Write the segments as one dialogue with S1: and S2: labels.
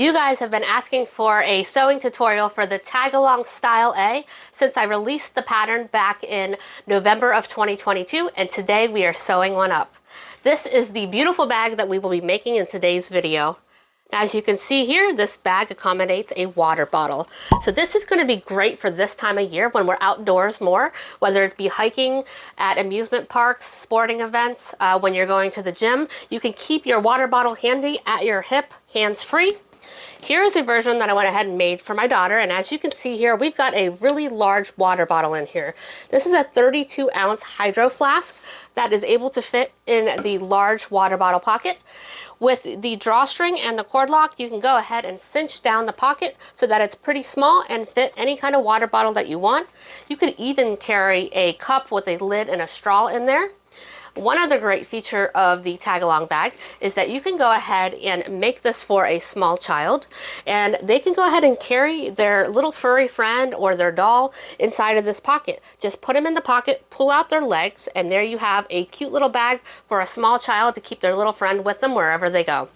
S1: You guys have been asking for a sewing tutorial for the tag-along style A since I released the pattern back in November of 2022, and today we are sewing one up. This is the beautiful bag that we will be making in today's video. As you can see here, this bag accommodates a water bottle. So this is going to be great for this time of year when we're outdoors more, whether it be hiking at amusement parks, sporting events, when you're going to the gym. You can keep your water bottle handy at your hip, hands-free. Here is a version that I went ahead and made for my daughter, and as you can see here, we've got a really large water bottle in here. This is a 32-ounce hydro flask that is able to fit in the large water bottle pocket. With the drawstring and the cord lock, you can go ahead and cinch down the pocket so that it's pretty small and fit any kind of water bottle that you want. You could even carry a cup with a lid and a straw in there. One other great feature of the tag-along bag is that you can go ahead and make this for a small child, and they can go ahead and carry their little furry friend or their doll inside of this pocket. Just put them in the pocket, pull out their legs, and there you have a cute little bag for a small child to keep their little friend with them wherever they go.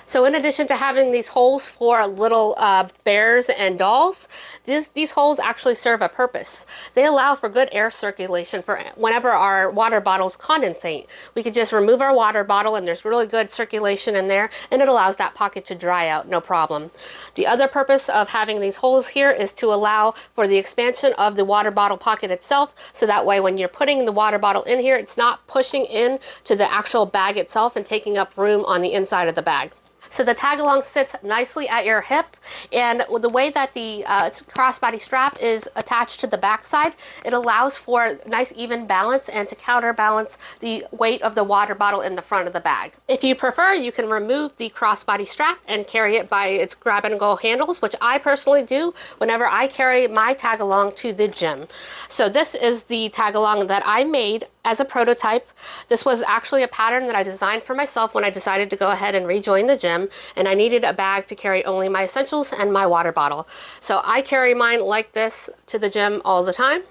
S1: So in addition to having these holes for little bears and dolls, these holes actually serve a purpose. They allow for good air circulation for whenever our water bottles condensate. We could just remove our water bottle and there's really good circulation in there, and it allows that pocket to dry out, no problem. The other purpose of having these holes here is to allow for the expansion of the water bottle pocket itself, so that way when you're putting the water bottle in here, it's not pushing in to the actual bag itself and taking up room on the inside of the bag. So the tag-along sits nicely at your hip, and the way that the crossbody strap is attached to the back side, it allows for nice even balance and to counterbalance the weight of the water bottle in the front of the bag. If you prefer, you can remove the crossbody strap and carry it by its grab-and-go handles, which I personally do whenever I carry my tag-along to the gym. So this is the tag-along that I made as a prototype. This was actually a pattern that I designed for myself when I decided to go ahead and rejoin the gym, and I needed a bag to carry only my essentials and my water bottle. So I carry mine like this to the gym all the time.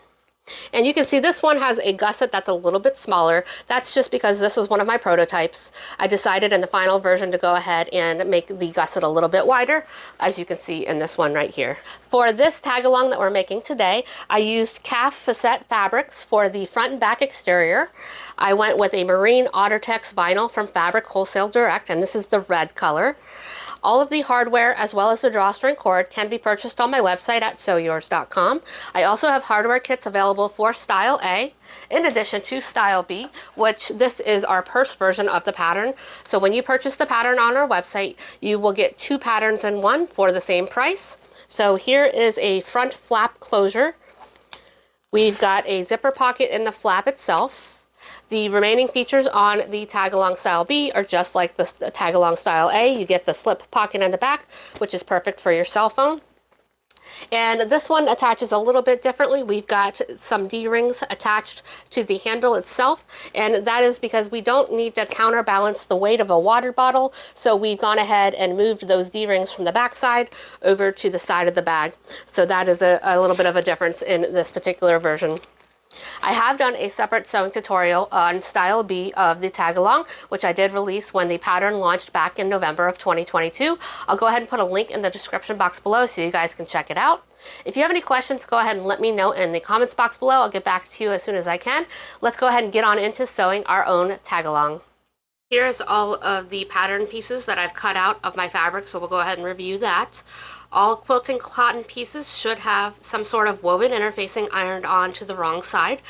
S1: And you can see this one has a gusset that's a little bit smaller. That's just because this was one of my prototypes. I decided in the final version to go ahead and make the gusset a little bit wider, as you can see in this one right here. For this tag-along that we're making today, I used Kaffe Fassett fabrics for the front and back exterior. I went with a Marine Ottertex vinyl from Fabric Wholesale Direct, and this is the red color. All of the hardware as well as the drawstring cord can be purchased on my website at sewyours.com. I also have hardware kits available for Style A, in addition to Style B, which this is our purse version of the pattern. So when you purchase the pattern on our website, you will get 2 patterns in one for the same price. So here is a front flap closure. We've got a zipper pocket in the flap itself. The remaining features on the tag-along style B are just like the tag-along style A. You get the slip pocket in the back, which is perfect for your cell phone. And this one attaches a little bit differently. We've got some D-rings attached to the handle itself, and that is because we don't need to counterbalance the weight of a water bottle, so we've gone ahead and moved those D-rings from the back side over to the side of the bag. So that is a little bit of a difference in this particular version. I have done a separate sewing tutorial on Style B of the tag-along, which I did release when the pattern launched back in November of 2022. I'll go ahead and put a link in the description box below so you guys can check it out. If you have any questions, go ahead and let me know in the comments box below. I'll get back to you as soon as I can. Let's go ahead and get on into sewing our own tag-along. Here's all of the pattern pieces that I've cut out of my fabric, so we'll go ahead and review that. All quilting cotton pieces should have some sort of woven interfacing ironed on to the wrong side.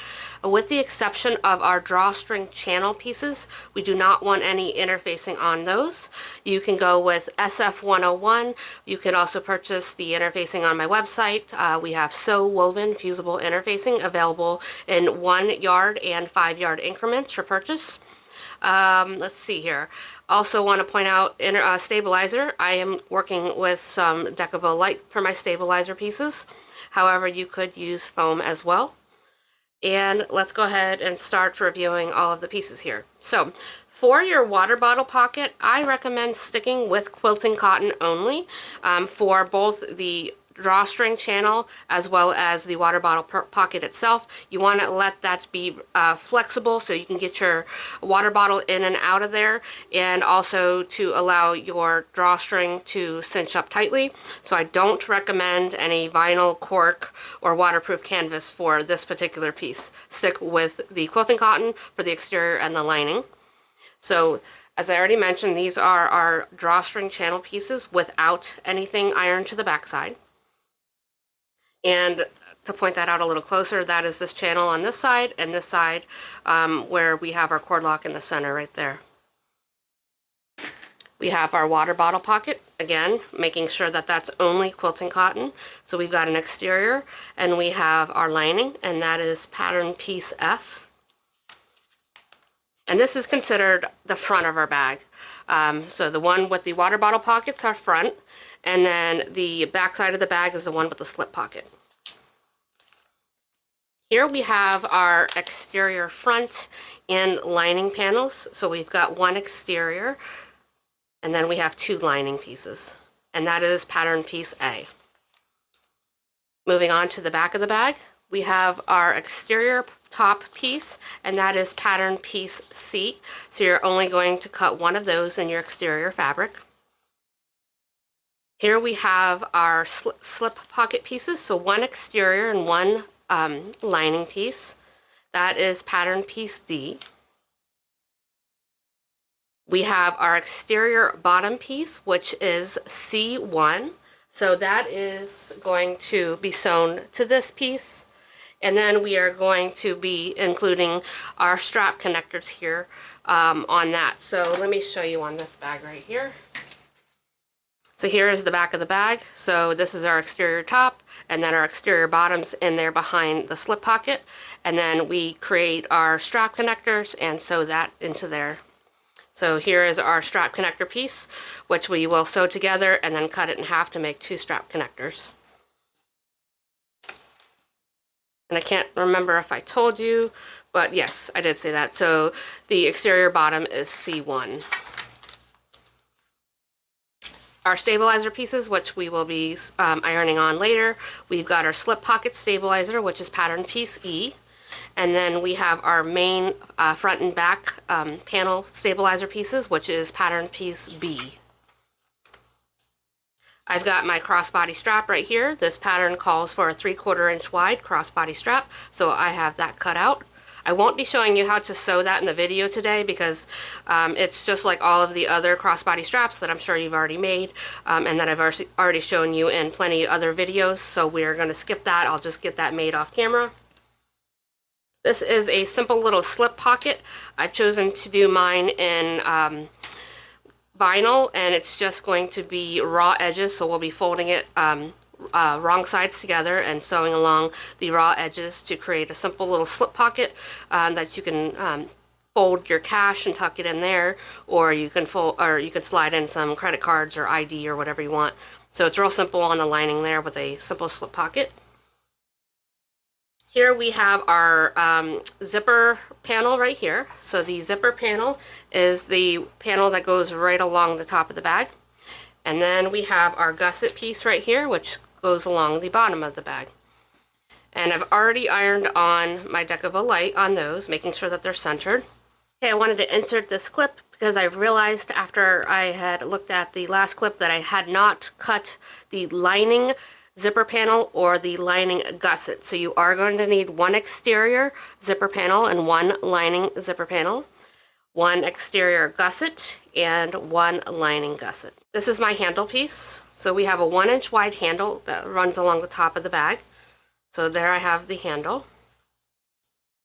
S1: With the exception of our drawstring channel pieces, we do not want any interfacing on those. You can go with SF101. You can also purchase the interfacing on my website. We have sew woven fusible interfacing available in 1 yard and 5 yard increments for purchase. Let's see here. Also want to point out stabilizer. I am working with some Decavo Light for my stabilizer pieces. However, you could use foam as well. And let's go ahead and start reviewing all of the pieces here. So for your water bottle pocket, I recommend sticking with quilting cotton only for both the drawstring channel as well as the water bottle pocket itself. You want to let that be flexible so you can get your water bottle in and out of there, and also to allow your drawstring to cinch up tightly. So I don't recommend any vinyl, cork, or waterproof canvas for this particular piece. Stick with the quilting cotton for the exterior and the lining. So as I already mentioned, these are our drawstring channel pieces without anything ironed to the backside. And to point that out a little closer, that is this channel on this side and this side where we have our cord lock in the center right there. We have our water bottle pocket, again, making sure that that's only quilting cotton. So we've got an exterior, and we have our lining, and that is pattern piece F. And this is considered the front of our bag. So the one with the water bottle pockets are front, and then the back side of the bag is the one with the slip pocket. Here we have our exterior front and lining panels. So we've got one exterior, and then we have two lining pieces, and that is pattern piece A. Moving on to the back of the bag, we have our exterior top piece, and that is pattern piece C. So you're only going to cut one of those in your exterior fabric. Here we have our slip pocket pieces, so one exterior and one lining piece. That is pattern piece D. We have our exterior bottom piece, which is C1. So that is going to be sewn to this piece. And then we are going to be including our strap connectors here on that. So let me show you on this bag right here. So here is the back of the bag. So this is our exterior top, and then our exterior bottoms in there behind the slip pocket. And then we create our strap connectors and sew that into there. So here is our strap connector piece, which we will sew together and then cut it in half to make two strap connectors. And I can't remember if I told you, but yes, I did say that. So the exterior bottom is C1. Our stabilizer pieces, which we will be ironing on later, we've got our slip pocket stabilizer, which is pattern piece E. And then we have our main front and back panel stabilizer pieces, which is pattern piece B. I've got my crossbody strap right here. This pattern calls for a 3/4 inch wide crossbody strap, so I have that cut out. I won't be showing you how to sew that in the video today because it's just like all of the other crossbody straps that I'm sure you've already made and that I've already shown you in plenty of other videos, so we're going to skip that. I'll just get that made off camera. This is a simple little slip pocket. I've chosen to do mine in vinyl, and it's just going to be raw edges, so we'll be folding it wrong sides together and sewing along the raw edges to create a simple little slip pocket that you can fold your cash and tuck it in there, or you can slide in some credit cards or ID or whatever you want. So it's real simple on the lining there with a simple slip pocket. Here we have our zipper panel right here. So the zipper panel is the panel that goes right along the top of the bag. And then we have our gusset piece right here, which goes along the bottom of the bag. And I've already ironed on my deck of a light on those, making sure that they're centered. Okay, I wanted to insert this clip because I realized after I had looked at the last clip that I had not cut the lining zipper panel or the lining gusset. So you are going to need one exterior zipper panel and one lining zipper panel, one exterior gusset, and one lining gusset. This is my handle piece. So we have a 1 inch wide handle that runs along the top of the bag. So there I have the handle.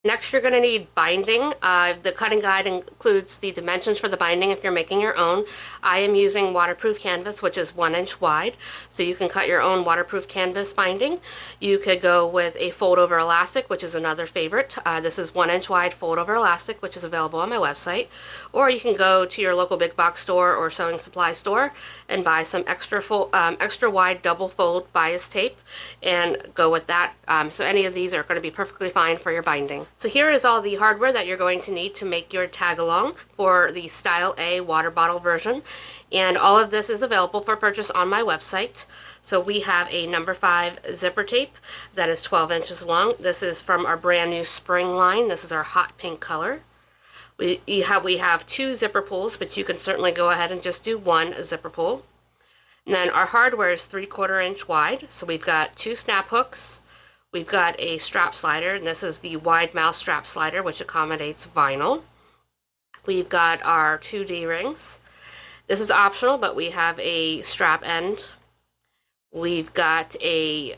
S1: Next, you're going to need binding. The cutting guide includes the dimensions for the binding if you're making your own. I am using waterproof canvas, which is 1 inch wide, so you can cut your own waterproof canvas binding. You could go with a fold-over elastic, which is another favorite. This is 1 inch wide fold-over elastic, which is available on my website. Or you can go to your local big box store or sewing supply store and buy some extra wide double fold bias tape and go with that. So any of these are going to be perfectly fine for your binding. So here is all the hardware that you're going to need to make your tag along for the Style A water bottle version. And all of this is available for purchase on my website. So we have a number 5 zipper tape that is 12 inches long. This is from our brand new spring line. This is our hot pink color. We have 2 zipper pulls, but you can certainly go ahead and just do 1 zipper pull. And then our hardware is 3/4 inch wide. So we've got 2 snap hooks. We've got a strap slider, and this is the wide mouth strap slider, which accommodates vinyl. We've got our 2 D-rings. This is optional, but we have a strap end. We've got a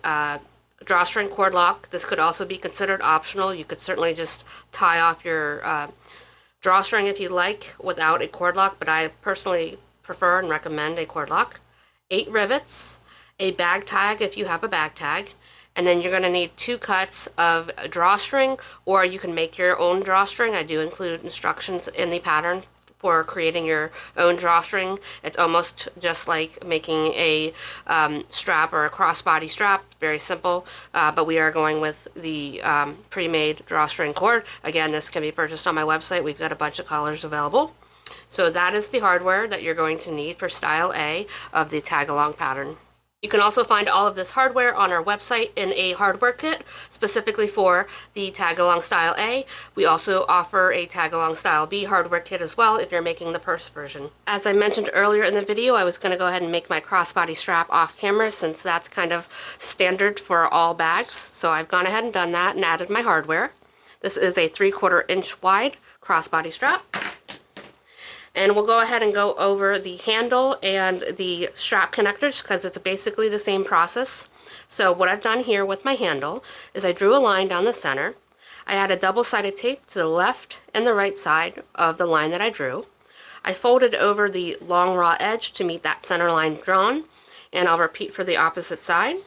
S1: drawstring cord lock. This could also be considered optional. You could certainly just tie off your drawstring if you like without a cord lock, but I personally prefer and recommend a cord lock. 8 rivets, a bag tag if you have a bag tag, and then you're going to need 2 cuts of drawstring, or you can make your own drawstring. I do include instructions in the pattern for creating your own drawstring. It's almost just like making a strap or a crossbody strap. Very simple, but we are going with the pre-made drawstring cord. Again, this can be purchased on my website. We've got a bunch of colors available. So that is the hardware that you're going to need for Style A of the tag-along pattern. You can also find all of this hardware on our website in a hardware kit specifically for the Tag-Along Style A. We also offer a Tag-Along Style B hardware kit as well if you're making the purse version. As I mentioned earlier in the video, I was going to go ahead and make my crossbody strap off camera since that's kind of standard for all bags. So I've gone ahead and done that and added my hardware. This is a 3/4 inch wide crossbody strap. And we'll go ahead and go over the handle and the strap connectors because it's basically the same process. So what I've done here with my handle is I drew a line down the center. I added double-sided tape to the left and the right side of the line that I drew. I folded over the long raw edge to meet that center line drawn, and I'll repeat for the opposite side.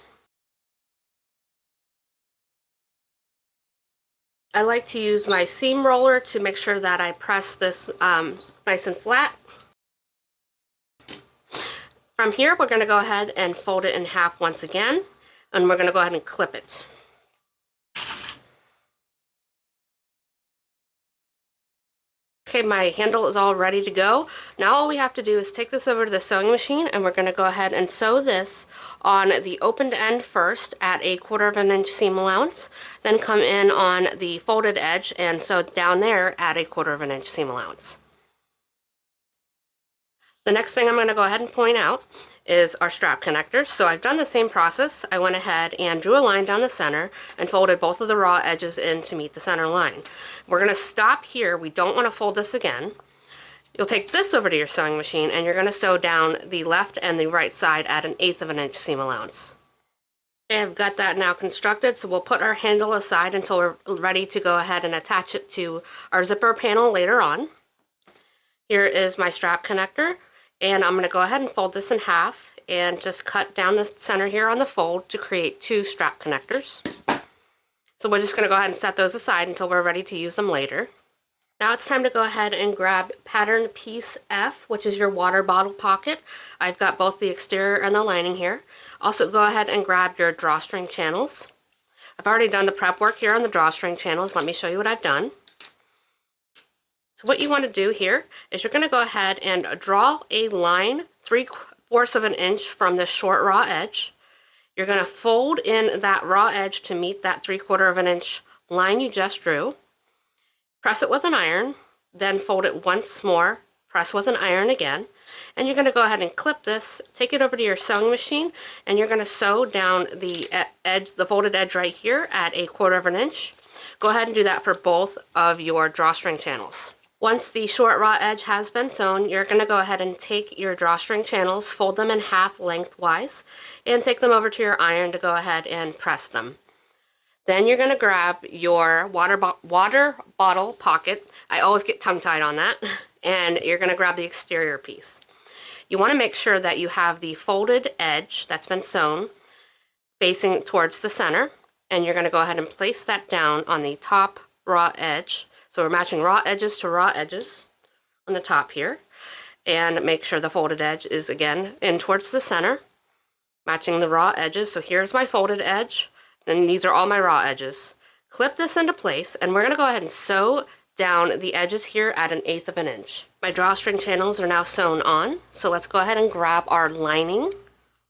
S1: I like to use my seam roller to make sure that I press this nice and flat. From here, we're going to go ahead and fold it in half once again, and we're going to go ahead and clip it. Okay, my handle is all ready to go. Now all we have to do is take this over to the sewing machine, and we're going to go ahead and sew this on the opened end first at 1/4 inch seam allowance, then come in on the folded edge and sew down there at 1/4 inch seam allowance. The next thing I'm going to go ahead and point out is our strap connectors. So I've done the same process. I went ahead and drew a line down the center and folded both of the raw edges in to meet the center line. We're going to stop here. We don't want to fold this again. You'll take this over to your sewing machine and you're going to sew down the left and the right side at 1/8 inch seam allowance. Okay, I've got that now constructed, so we'll put our handle aside until we're ready to go ahead and attach it to our zipper panel later on. Here is my strap connector. And I'm going to go ahead and fold this in half and just cut down the center here on the fold to create 2 strap connectors. So we're just going to go ahead and set those aside until we're ready to use them later. Now it's time to go ahead and grab pattern piece F, which is your water bottle pocket. I've got both the exterior and the lining here. Also go ahead and grab your drawstring channels. I've already done the prep work here on the drawstring channels. Let me show you what I've done. So what you want to do here is you're going to go ahead and draw a line 3/4 inch from the short raw edge. You're going to fold in that raw edge to meet that 3/4 inch line you just drew. Press it with an iron, then fold it once more, press with an iron again, and you're going to go ahead and clip this, take it over to your sewing machine, and you're going to sew down the edge, the folded edge right here at 1/4 inch. Go ahead and do that for both of your drawstring channels. Once the short raw edge has been sewn, you're going to go ahead and take your drawstring channels, fold them in half lengthwise, and take them over to your iron to go ahead and press them. Then you're going to grab your water bottle pocket. I always get tongue-tied on that. And you're going to grab the exterior piece. You want to make sure that you have the folded edge that's been sewn facing towards the center, and you're going to go ahead and place that down on the top raw edge. So we're matching raw edges to raw edges on the top here, and make sure the folded edge is again in towards the center, matching the raw edges. So here's my folded edge, and these are all my raw edges. Clip this into place, and we're going to go ahead and sew down the edges here at 1/8 of an inch. My drawstring channels are now sewn on, so let's go ahead and grab our lining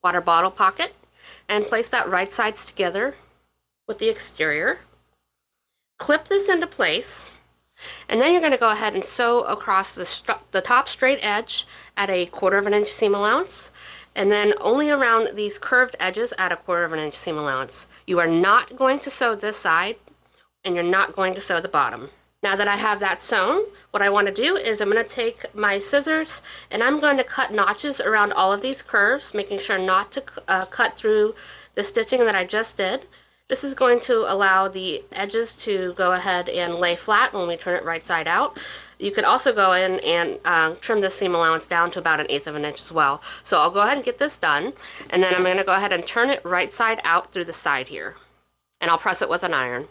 S1: water bottle pocket and place that right sides together with the exterior. Clip this into place, and then you're going to go ahead and sew across the top straight edge at 1/4 of an inch seam allowance, and then only around these curved edges at 1/4 of an inch seam allowance. You are not going to sew this side, and you're not going to sew the bottom. Now that I have that sewn, what I want to do is I'm going to take my scissors and I'm going to cut notches around all of these curves, making sure not to cut through the stitching that I just did. This is going to allow the edges to go ahead and lay flat when we turn it right side out. You could also go in and trim the seam allowance down to about 1/8 of an inch as well. So I'll go ahead and get this done, and then I'm going to go ahead and turn it right side out through the side here, and I'll press it with an iron.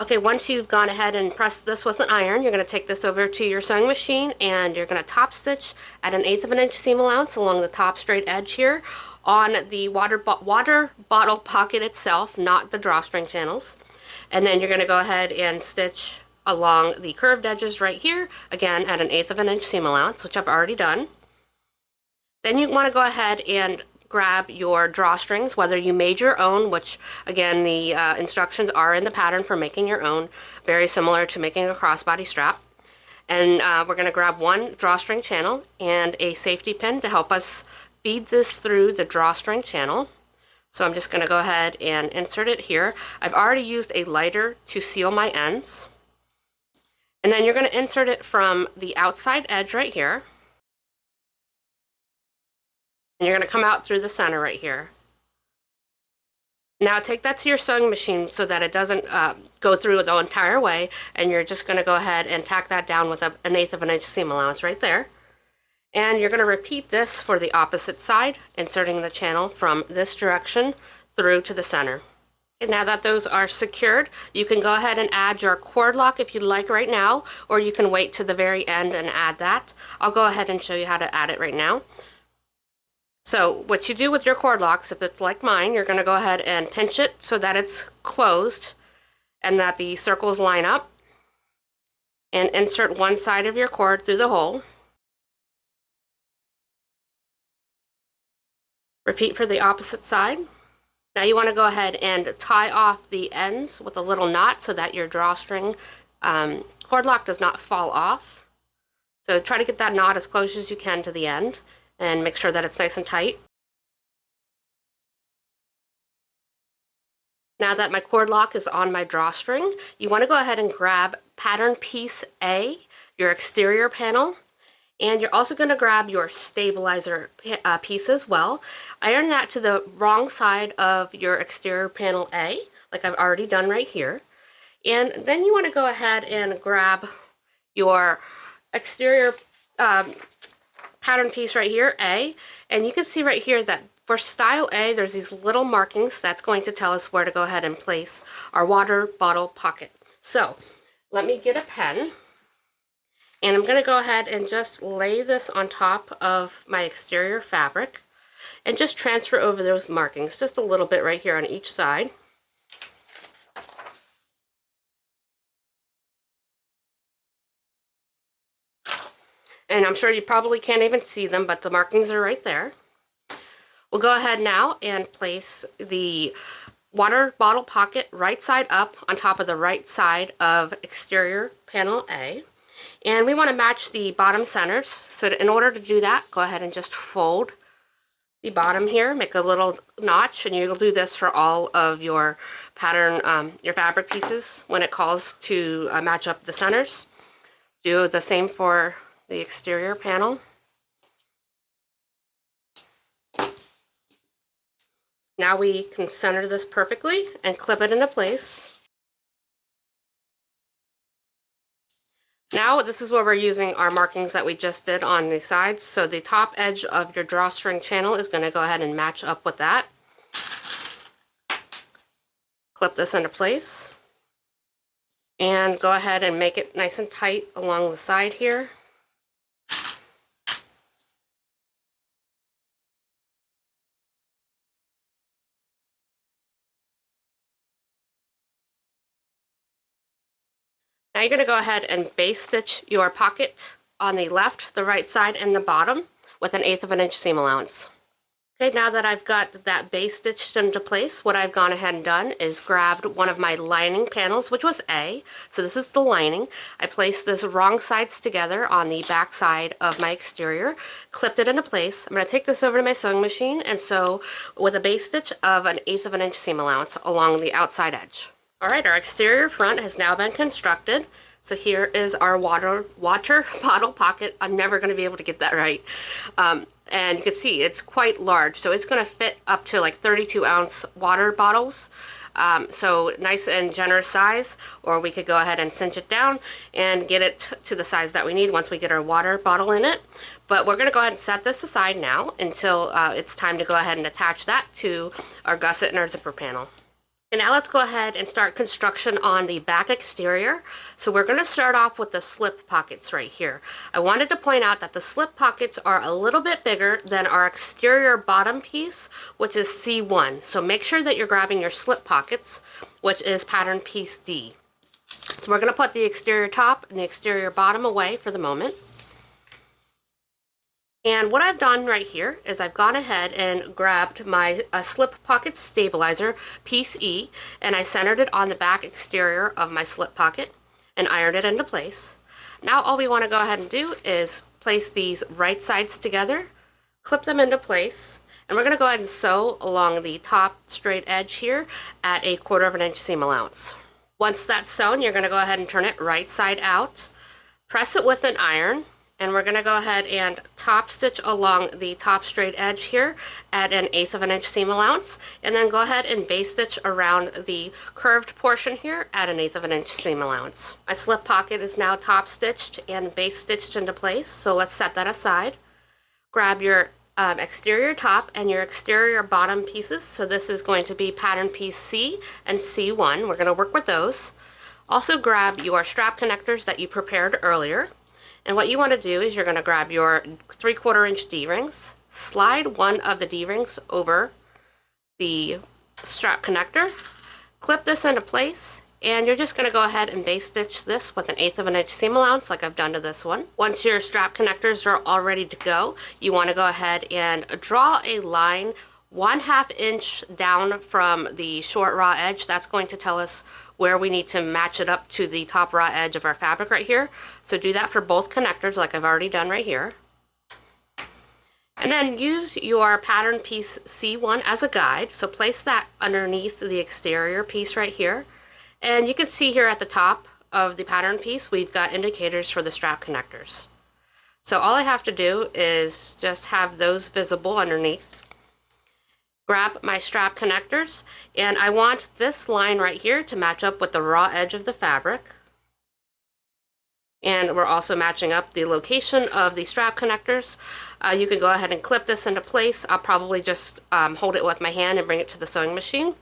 S1: Okay, once you've gone ahead and pressed this with an iron, you're going to take this over to your sewing machine and you're going to top stitch at 1/8 of an inch seam allowance along the top straight edge here on the water bottle pocket itself, not the drawstring channels. And then you're going to go ahead and stitch along the curved edges right here, again at 1/8 of an inch seam allowance, which I've already done. Then you want to go ahead and grab your drawstrings, whether you made your own, which again the instructions are in the pattern for making your own, very similar to making a crossbody strap. And we're going to grab one drawstring channel and a safety pin to help us feed this through the drawstring channel. So I'm just going to go ahead and insert it here. I've already used a lighter to seal my ends. And then you're going to insert it from the outside edge right here. And you're going to come out through the center right here. Now take that to your sewing machine so that it doesn't go through the entire way, and you're just going to go ahead and tack that down with 1/8 of an inch seam allowance right there. And you're going to repeat this for the opposite side, inserting the channel from this direction through to the center. And now that those are secured, you can go ahead and add your cord lock if you'd like right now, or you can wait to the very end and add that. I'll go ahead and show you how to add it right now. So what you do with your cord locks, if it's like mine, you're going to go ahead and pinch it so that it's closed and that the circles line up, and insert one side of your cord through the hole. Repeat for the opposite side. Now you want to go ahead and tie off the ends with a little knot so that your drawstring cord lock does not fall off. So try to get that knot as close as you can to the end, and make sure that it's nice and tight. Now that my cord lock is on my drawstring, you want to go ahead and grab pattern piece A, your exterior panel, and you're also going to grab your stabilizer piece as well. Iron that to the wrong side of your exterior panel A, like I've already done right here. And then you want to go ahead and grab your exterior pattern piece right here, A, and you can see right here that for style A, there's these little markings that's going to tell us where to go ahead and place our water bottle pocket. So let me get a pen, and I'm going to go ahead and just lay this on top of my exterior fabric and just transfer over those markings just a little bit right here on each side. And I'm sure you probably can't even see them, but the markings are right there. We'll go ahead now and place the water bottle pocket right side up on top of the right side of exterior panel A. And we want to match the bottom centers. So in order to do that, go ahead and just fold the bottom here, make a little notch, and you'll do this for all of your pattern, your fabric pieces when it calls to match up the centers. Do the same for the exterior panel. Now we can center this perfectly and clip it into place. Now this is where we're using our markings that we just did on the sides. So the top edge of your drawstring channel is going to go ahead and match up with that. Clip this into place and go ahead and make it nice and tight along the side here. Now you're going to go ahead and base stitch your pocket on the left, the right side, and the bottom with 1/8 of an inch seam allowance. Okay, now that I've got that base stitched into place, what I've gone ahead and done is grabbed one of my lining panels, which was A. So this is the lining. I placed this wrong sides together on the back side of my exterior, clipped it into place. I'm going to take this over to my sewing machine and sew with a base stitch of 1/8 of an inch seam allowance along the outside edge. All right, our exterior front has now been constructed. So here is our water bottle pocket. I'm never going to be able to get that right. And you can see it's quite large. So it's going to fit up to like 32-ounce water bottles. So nice and generous size, or we could go ahead and cinch it down and get it to the size that we need once we get our water bottle in it. But we're going to go ahead and set this aside now until it's time to go ahead and attach that to our gusset and our zipper panel. And now let's go ahead and start construction on the back exterior. So we're going to start off with the slip pockets right here. I wanted to point out that the slip pockets are a little bit bigger than our exterior bottom piece, which is C1. So make sure that you're grabbing your slip pockets, which is pattern piece D. So we're going to put the exterior top and the exterior bottom away for the moment. And what I've done right here is I've gone ahead and grabbed my slip pocket stabilizer, piece E, and I centered it on the back exterior of my slip pocket and ironed it into place. Now all we want to go ahead and do is place these right sides together, clip them into place, and we're going to go ahead and sew along the top straight edge here at 1/4 of an inch seam allowance. Once that's sewn, you're going to go ahead and turn it right side out, press it with an iron, and we're going to go ahead and top stitch along the top straight edge here at 1/8 of an inch seam allowance, and then go ahead and base stitch around the curved portion here at 1/8 of an inch seam allowance. My slip pocket is now top stitched and base stitched into place, so let's set that aside. Grab your exterior top and your exterior bottom pieces. So this is going to be pattern piece C and C1. We're going to work with those. Also grab your strap connectors that you prepared earlier. And what you want to do is you're going to grab your 3/4 inch D-rings, slide one of the D-rings over the strap connector, clip this into place, and you're just going to go ahead and base stitch this with 1/8 of an inch seam allowance like I've done to this one. Once your strap connectors are all ready to go, you want to go ahead and draw a line 1/2 inch down from the short raw edge. That's going to tell us where we need to match it up to the top raw edge of our fabric right here. So do that for both connectors like I've already done right here. And then use your pattern piece C1 as a guide. So place that underneath the exterior piece right here. And you can see here at the top of the pattern piece, we've got indicators for the strap connectors. So all I have to do is just have those visible underneath. Grab my strap connectors, and I want this line right here to match up with the raw edge of the fabric. And we're also matching up the location of the strap connectors. You can go ahead and clip this into place. I'll probably just hold it with my hand and bring it to the sewing machine.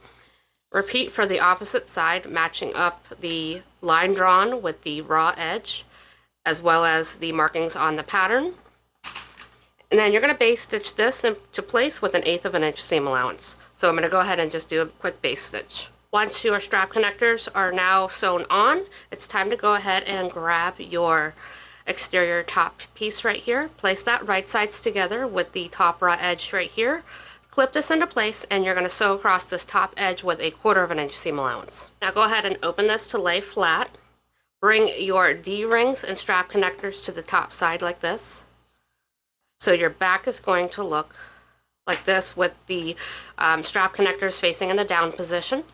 S1: Repeat for the opposite side, matching up the line drawn with the raw edge, as well as the markings on the pattern. And then you're going to base stitch this into place with 1/8 of an inch seam allowance. So I'm going to go ahead and just do a quick base stitch. Once your strap connectors are now sewn on, it's time to go ahead and grab your exterior top piece right here. Place that right sides together with the top raw edge right here. Clip this into place, and you're going to sew across this top edge with 1/4 of an inch seam allowance. Now go ahead and open this to lay flat. Bring your D-rings and strap connectors to the top side like this. So your back is going to look like this with the strap connectors facing in the down position.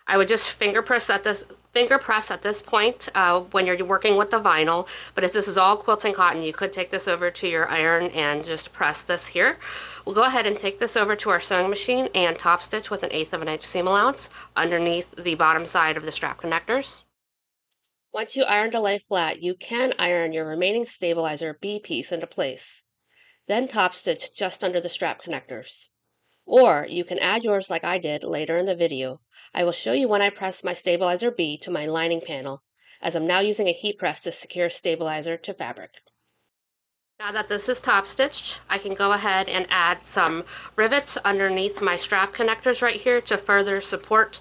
S1: I would just finger press at this point when you're working with the vinyl, but if this is all quilting cotton, you could take this over to your iron and just press this here. We'll go ahead and take this over to our sewing machine and top stitch with 1/8 of an inch seam allowance underneath the bottom side of the strap connectors. Once you iron to lay flat, you can iron your remaining stabilizer B piece into place. Then top stitch just under the strap connectors. Or you can add yours like I did later in the video. I will show you when I press my stabilizer B to my lining panel, as I'm now using a heat press to secure stabilizer to fabric. Now that this is top stitched, I can go ahead and add some rivets underneath my strap connectors right here to further support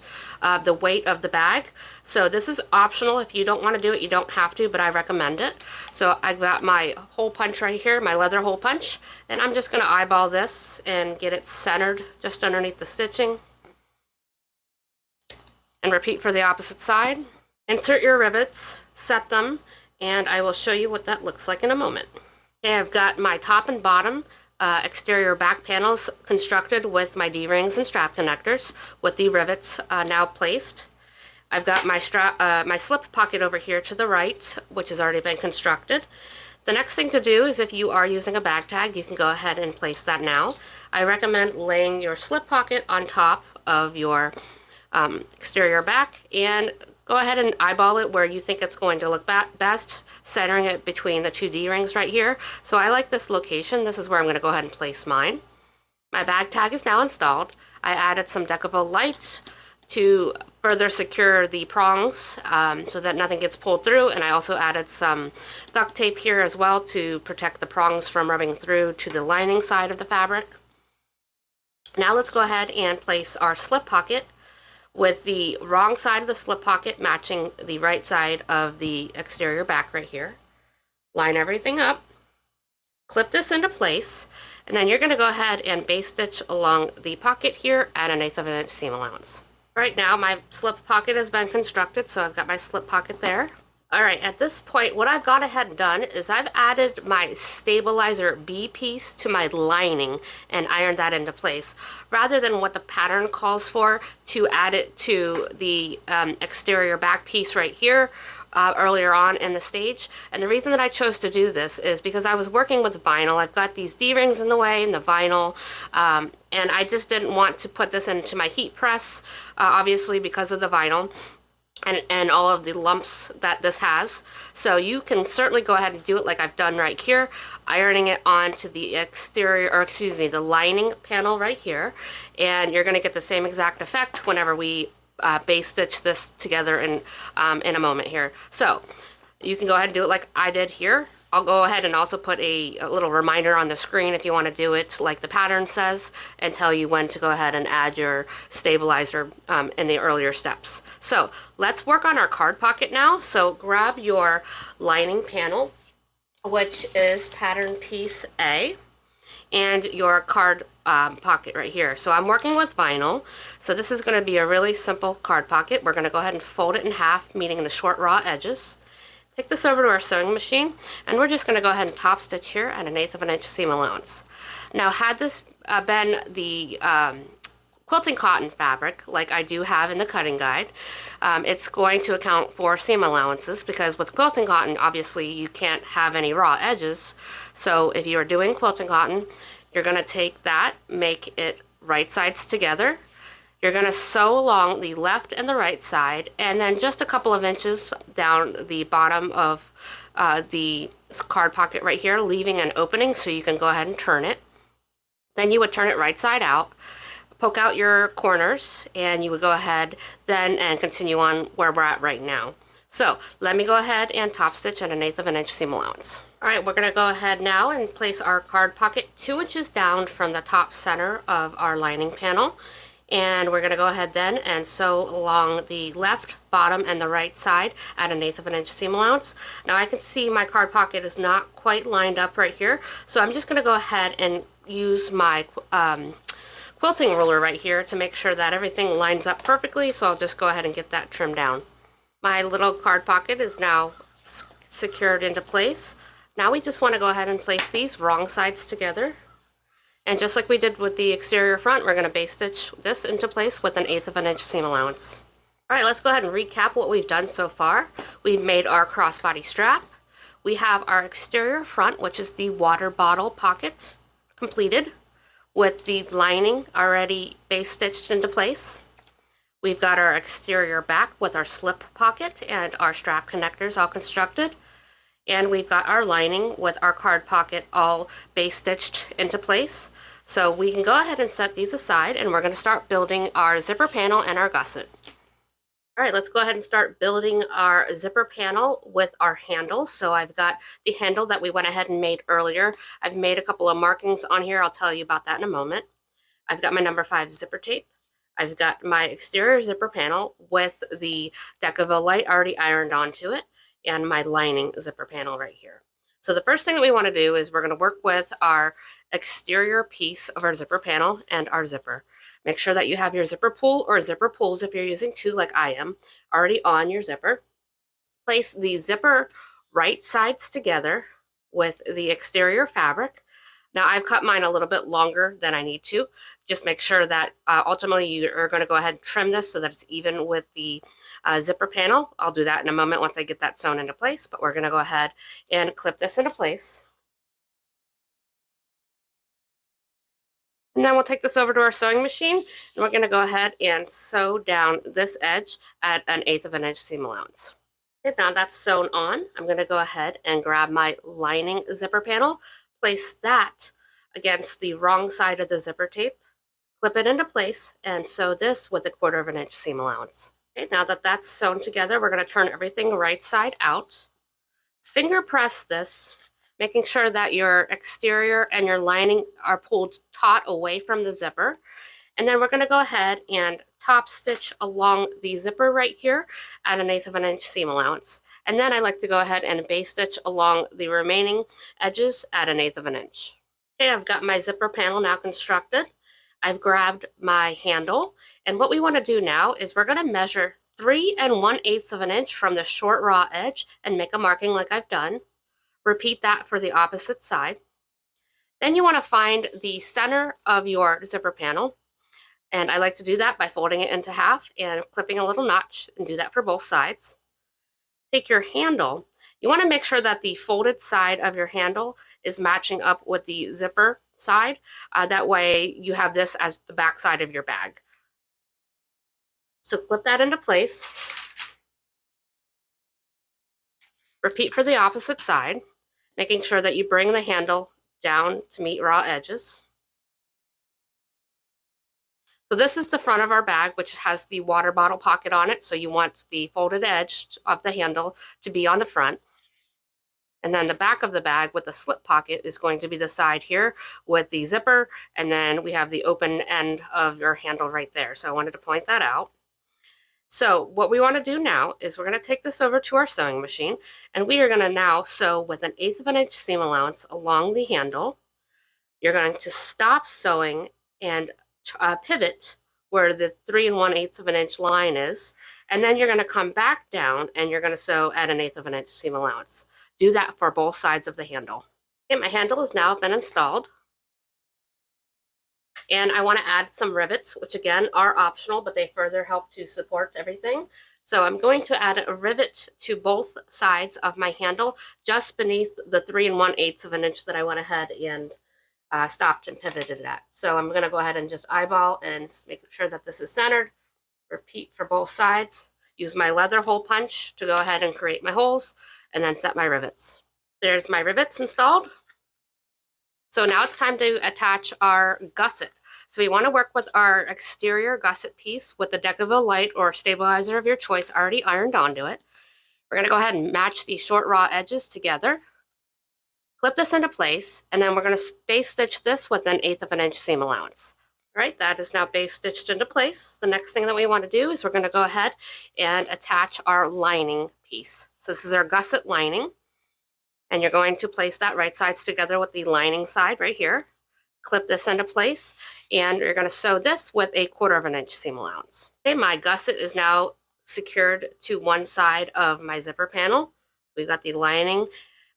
S1: the weight of the bag. So this is optional. If you don't want to do it, you don't have to, but I recommend it. So I've got my hole punch right here, my leather hole punch, and I'm just going to eyeball this and get it centered just underneath the stitching. And repeat for the opposite side. Insert your rivets, set them, and I will show you what that looks like in a moment. Okay, I've got my top and bottom exterior back panels constructed with my D-rings and strap connectors with the rivets now placed. I've got my slip pocket over here to the right, which has already been constructed. The next thing to do is, if you are using a bag tag, you can go ahead and place that now. I recommend laying your slip pocket on top of your exterior back and go ahead and eyeball it where you think it's going to look best, centering it between the two D-rings right here. So I like this location. This is where I'm going to go ahead and place mine. My bag tag is now installed. I added some Decavo light to further secure the prongs so that nothing gets pulled through, and I also added some duct tape here as well to protect the prongs from rubbing through to the lining side of the fabric. Now let's go ahead and place our slip pocket with the wrong side of the slip pocket matching the right side of the exterior back right here. Line everything up, clip this into place, and then you're going to go ahead and base stitch along the pocket here at 1/8 of an inch seam allowance. Right now my slip pocket has been constructed, so I've got my slip pocket there. Alright, at this point what I've gone ahead and done is I've added my stabilizer B piece to my lining and ironed that into place, rather than what the pattern calls for to add it to the exterior back piece right here earlier on in the stage. And the reason that I chose to do this is because I was working with vinyl. I've got these D-rings in the way and the vinyl, and I just didn't want to put this into my heat press, obviously because of the vinyl and all of the lumps that this has. So you can certainly go ahead and do it like I've done right here, ironing it onto the exterior, or excuse me, the lining panel right here, and you're going to get the same exact effect whenever we base stitch this together in a moment here. So you can go ahead and do it like I did here. I'll go ahead and also put a little reminder on the screen if you want to do it like the pattern says, and tell you when to go ahead and add your stabilizer in the earlier steps. So let's work on our card pocket now. So grab your lining panel, which is pattern piece A, and your card pocket right here. So I'm working with vinyl, so this is going to be a really simple card pocket. We're going to go ahead and fold it in half, meeting the short raw edges. Take this over to our sewing machine, and we're just going to go ahead and top stitch here at 1/8 of an inch seam allowance. Now, had this been the quilting cotton fabric, like I do have in the cutting guide, it's going to account for seam allowances, because with quilting cotton, obviously, you can't have any raw edges. So if you are doing quilting cotton, you're going to take that, make it right sides together. You're going to sew along the left and the right side, and then just a couple of inches down the bottom of the card pocket right here, leaving an opening so you can go ahead and turn it. Then you would turn it right side out, poke out your corners, and you would go ahead then and continue on where we're at right now. So let me go ahead and top stitch at 1/8 of an inch seam allowance. Alright, we're going to go ahead now and place our card pocket 2 inches down from the top center of our lining panel. And we're going to go ahead then and sew along the left, bottom, and the right side at 1/8 of an inch seam allowance. Now I can see my card pocket is not quite lined up right here, so I'm just going to go ahead and use my quilting ruler right here to make sure that everything lines up perfectly, so I'll just go ahead and get that trimmed down. My little card pocket is now secured into place. Now we just want to go ahead and place these wrong sides together. And just like we did with the exterior front, we're going to base stitch this into place with 1/8 of an inch seam allowance. Alright, let's go ahead and recap what we've done so far. We've made our crossbody strap. We have our exterior front, which is the water bottle pocket, completed with the lining already base stitched into place. We've got our exterior back with our slip pocket and our strap connectors all constructed. And we've got our lining with our card pocket all base stitched into place. So we can go ahead and set these aside, and we're going to start building our zipper panel and our gusset. All right, let's go ahead and start building our zipper panel with our handle. So I've got the handle that we went ahead and made earlier. I've made a couple of markings on here. I'll tell you about that in a moment. I've got my number 5 zipper tape. I've got my exterior zipper panel with the Decaville light already ironed onto it and my lining zipper panel right here. So the first thing that we want to do is we're going to work with our exterior piece of our zipper panel and our zipper. Make sure that you have your zipper pull or zipper pulls, if you're using two like I am, already on your zipper. Place the zipper right sides together with the exterior fabric. Now I've cut mine a little bit longer than I need to. Just make sure that ultimately you are going to go ahead and trim this so that it's even with the zipper panel. I'll do that in a moment once I get that sewn into place, but we're going to go ahead and clip this into place. And then we'll take this over to our sewing machine, and we're going to go ahead and sew down this edge at 1/8 of an inch seam allowance. Okay, now that's sewn on, I'm going to go ahead and grab my lining zipper panel, place that against the wrong side of the zipper tape, clip it into place, and sew this with 1/4 of an inch seam allowance. Okay, now that that's sewn together, we're going to turn everything right side out. Finger press this, making sure that your exterior and your lining are pulled taut away from the zipper. And then we're going to go ahead and top stitch along the zipper right here at 1/8 of an inch seam allowance. And then I like to go ahead and base stitch along the remaining edges at 1/8 of an inch. Okay, I've got my zipper panel now constructed. I've grabbed my handle, and what we want to do now is we're going to measure 3 1/8 of an inch from the short raw edge and make a marking like I've done. Repeat that for the opposite side. Then you want to find the center of your zipper panel, and I like to do that by folding it into half and clipping a little notch, and do that for both sides. Take your handle. You want to make sure that the folded side of your handle is matching up with the zipper side. That way you have this as the back side of your bag. So clip that into place. Repeat for the opposite side, making sure that you bring the handle down to meet raw edges. So this is the front of our bag, which has the water bottle pocket on it. So you want the folded edge of the handle to be on the front. And then the back of the bag with the slip pocket is going to be the side here with the zipper. And then we have the open end of your handle right there. So I wanted to point that out. So what we want to do now is we're going to take this over to our sewing machine, and we are going to now sew with 1/8 of an inch seam allowance along the handle. You're going to stop sewing and pivot where the 3 1/8 of an inch line is, and then you're going to come back down and you're going to sew at 1/8 of an inch seam allowance. Do that for both sides of the handle. Okay, my handle has now been installed, and I want to add some rivets, which again are optional, but they further help to support everything. So I'm going to add a rivet to both sides of my handle, just beneath the 3 1/8 of an inch that I went ahead and stopped and pivoted at. So I'm going to go ahead and just eyeball and make sure that this is centered. Repeat for both sides. Use my leather hole punch to go ahead and create my holes, and then set my rivets. There's my rivets installed. So now it's time to attach our gusset. So we want to work with our exterior gusset piece with the Decaville light or stabilizer of your choice already ironed onto it. We're going to go ahead and match these short raw edges together. Clip this into place, and then we're going to base stitch this with 1/8 of an inch seam allowance. All right, that is now base stitched into place. The next thing that we want to do is we're going to go ahead and attach our lining piece. So this is our gusset lining, and you're going to place that right sides together with the lining side right here. Clip this into place, and you're going to sew this with 1/4 of an inch seam allowance. Okay, my gusset is now secured to one side of my zipper panel. We've got the lining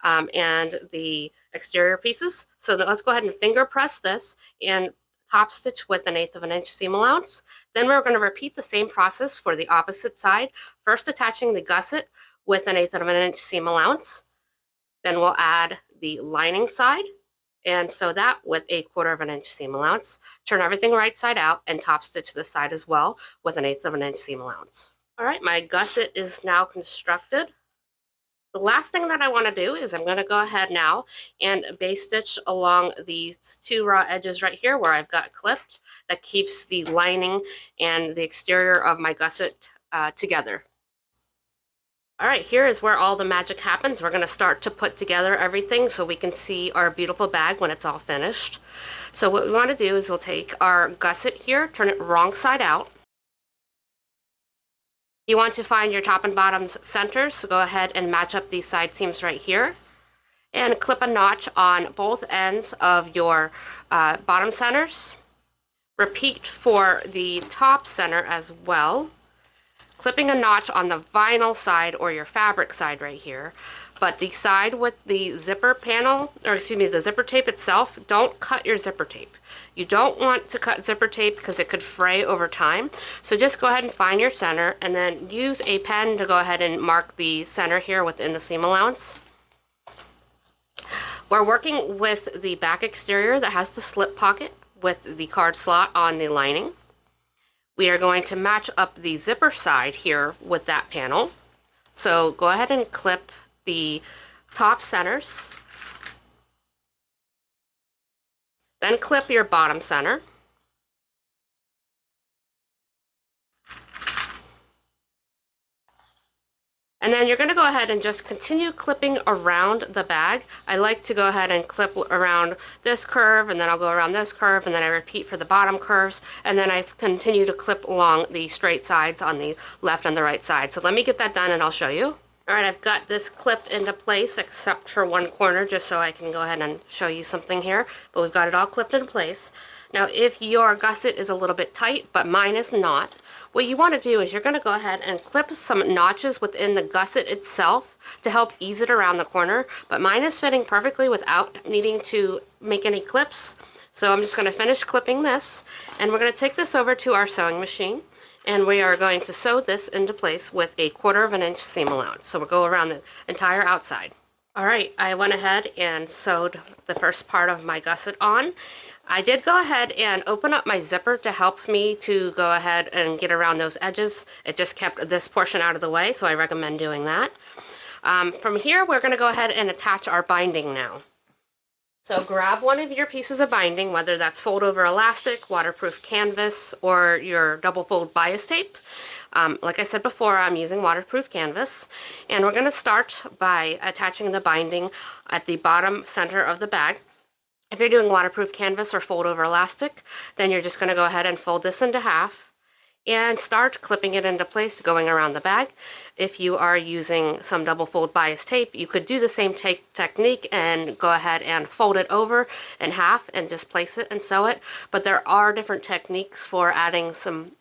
S1: and the exterior pieces. So let's go ahead and finger press this and top stitch with 1/8 of an inch seam allowance. Then we're going to repeat the same process for the opposite side, first attaching the gusset with 1/8 of an inch seam allowance. Then we'll add the lining side and sew that with 1/4 of an inch seam allowance. Turn everything right side out and top stitch this side as well with 1/8 of an inch seam allowance. All right, my gusset is now constructed. The last thing that I want to do is I'm going to go ahead now and base stitch along these two raw edges right here where I've got clipped. That keeps the lining and the exterior of my gusset together. All right, here is where all the magic happens. We're going to start to put together everything so we can see our beautiful bag when it's all finished. So what we want to do is we'll take our gusset here, turn it wrong side out. You want to find your top and bottom centers, so go ahead and match up these side seams right here. And clip a notch on both ends of your bottom centers. Repeat for the top center as well. Clipping a notch on the vinyl side or your fabric side right here. But the side with the zipper panel, or excuse me, the zipper tape itself, don't cut your zipper tape. You don't want to cut zipper tape because it could fray over time. So just go ahead and find your center and then use a pen to go ahead and mark the center here within the seam allowance. We're working with the back exterior that has the slip pocket with the card slot on the lining. We are going to match up the zipper side here with that panel. So go ahead and clip the top centers. Then clip your bottom center. And then you're going to go ahead and just continue clipping around the bag. I like to go ahead and clip around this curve, and then I'll go around this curve, and then I repeat for the bottom curves, and then I continue to clip along the straight sides on the left and the right side. So let me get that done and I'll show you. All right, I've got this clipped into place except for one corner, just so I can go ahead and show you something here, but we've got it all clipped in place. Now, if your gusset is a little bit tight, but mine is not, what you want to do is you're going to go ahead and clip some notches within the gusset itself to help ease it around the corner, but mine is fitting perfectly without needing to make any clips. So I'm just going to finish clipping this, and we're going to take this over to our sewing machine, and we are going to sew this into place with a 1/4 inch seam allowance. So we'll go around the entire outside. All right, I went ahead and sewed the first part of my gusset on. I did go ahead and open up my zipper to help me to go ahead and get around those edges. It just kept this portion out of the way, so I recommend doing that. From here, we're going to go ahead and attach our binding now. So grab one of your pieces of binding, whether that's fold over elastic, waterproof canvas, or your double fold bias tape. Like I said before, I'm using waterproof canvas, and we're going to start by attaching the binding at the bottom center of the bag. If you're doing waterproof canvas or fold over elastic, then you're just going to go ahead and fold this into half and start clipping it into place going around the bag. If you are using some double fold bias tape, you could do the same technique and go ahead and fold it over in half and just place it and sew it. But there are different techniques for adding some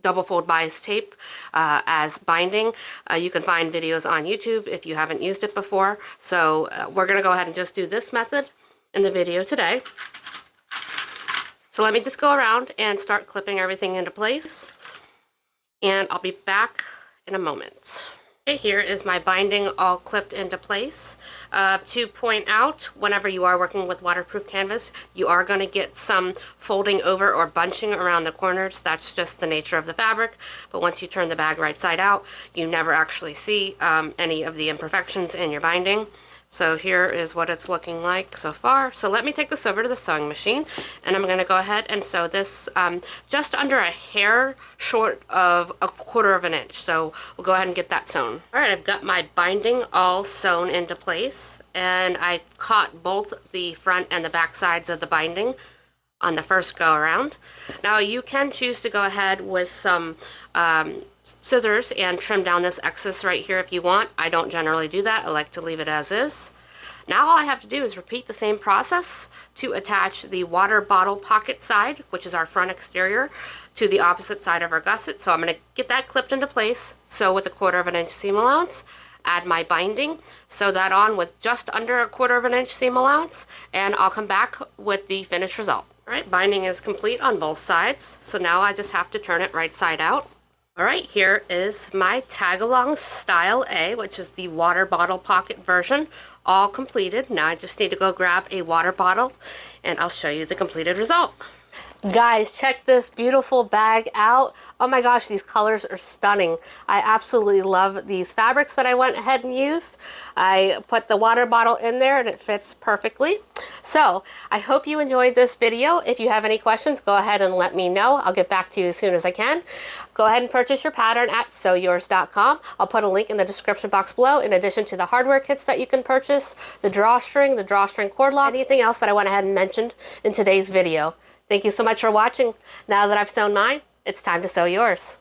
S1: double fold bias tape as binding. You can find videos on YouTube if you haven't used it before. So we're going to go ahead and just do this method in the video today. So let me just go around and start clipping everything into place, and I'll be back in a moment. Okay, here is my binding all clipped into place. To point out, whenever you are working with waterproof canvas, you are going to get some folding over or bunching around the corners. That's just the nature of the fabric, but once you turn the bag right side out, you never actually see any of the imperfections in your binding. So here is what it's looking like so far. So let me take this over to the sewing machine, and I'm going to go ahead and sew this just under a hair short of a 1/4 inch. So we'll go ahead and get that sewn. All right, I've got my binding all sewn into place, and I caught both the front and the back sides of the binding on the first go around. Now you can choose to go ahead with some scissors and trim down this excess right here if you want. I don't generally do that. I like to leave it as is. Now all I have to do is repeat the same process to attach the water bottle pocket side, which is our front exterior, to the opposite side of our gusset. So I'm going to get that clipped into place, sew with a 1/4 inch seam allowance, add my binding, sew that on with just under a 1/4 inch seam allowance, and I'll come back with the finished result. All right, binding is complete on both sides, so now I just have to turn it right side out. All right, here is my tag-along style A, which is the water bottle pocket version, all completed. Now I just need to go grab a water bottle, and I'll show you the completed result. Guys, check this beautiful bag out. Oh my gosh, these colors are stunning. I absolutely love these fabrics that I went ahead and used. I put the water bottle in there and it fits perfectly. So I hope you enjoyed this video. If you have any questions, go ahead and let me know. I'll get back to you as soon as I can. Go ahead and purchase your pattern at sewyours.com. I'll put a link in the description box below, in addition to the hardware kits that you can purchase, the drawstring cord locks, anything else that I went ahead and mentioned in today's video. Thank you so much for watching. Now that I've sewn mine, it's time to sew yours.